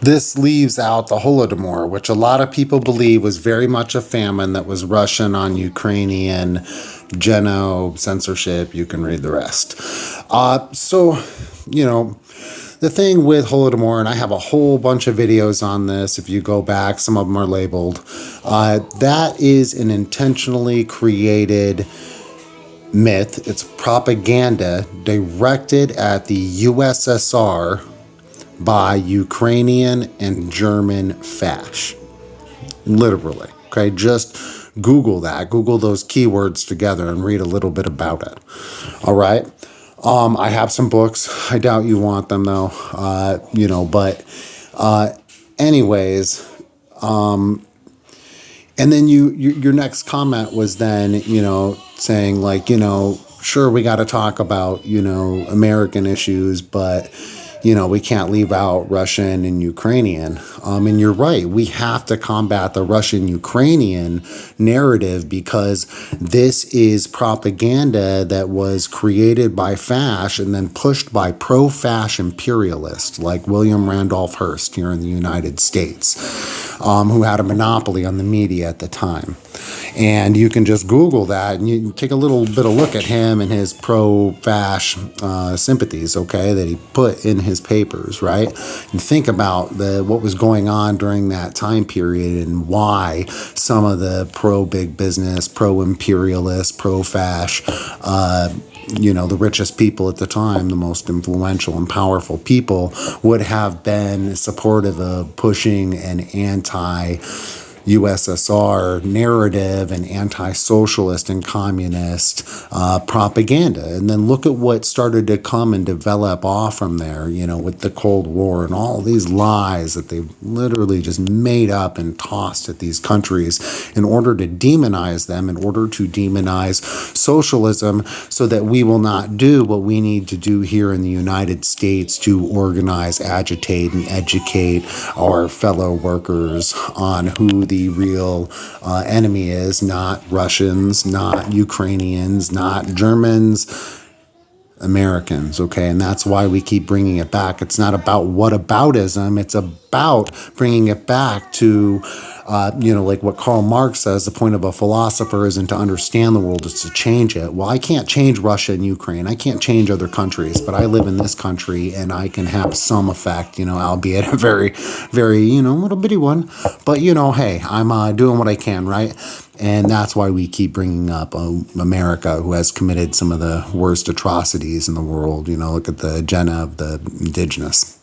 This leaves out the Holodomor, which a lot of people believe was very much a famine that was Russian on Ukrainian censorship. You can read the rest. So, you know, the thing with Holodomor, and I have a whole bunch of videos on this, if you go back, some of them are labeled, that is an intentionally created myth. It's propaganda directed at the USSR by Ukrainian and German fash. Literally. Okay, just Google that. Google those keywords together and read a little bit about it. All right. I have some books. I doubt you want them though. Anyways, and then your next comment was then, saying like, sure, we got to talk about, American issues, but we can't leave out Russian and Ukrainian. And you're right. We have to combat the Russian-Ukrainian narrative because this is propaganda that was created by fash and then pushed by pro-fash imperialists like William Randolph Hearst here in the United States, who had a monopoly on the media at the time. And you can just Google that and you take a little bit of look at him and his pro-fash sympathies, okay, that he put in his papers, right? And think about what was going on during that time period and why some of the pro-big business, pro-imperialist, pro-fash, the richest people at the time, the most influential and powerful people, would have been supportive of pushing an anti-USSR narrative and anti-socialist and communist propaganda. And then look at what started to come and develop off from there, with the Cold War and all these lies that they literally just made up and tossed at these countries in order to demonize them, in order to demonize socialism, so that we will not do what we need to do here in the United States to organize, agitate, and educate our fellow workers on who the real enemy is, not Russians, not Ukrainians, not Germans, Americans, okay? And that's why we keep bringing it back. It's not about whataboutism. It's about bringing it back to, like what Karl Marx says, the point of a philosopher isn't to understand the world, it's to change it. Well, I can't change Russia and Ukraine. I can't change other countries, but I live in this country and I can have some effect, albeit a very, very, little bitty one. But, hey, I'm doing what I can, right? And that's why we keep bringing up America, who has committed some of the worst atrocities in the world. Look at the agenda of the indigenous.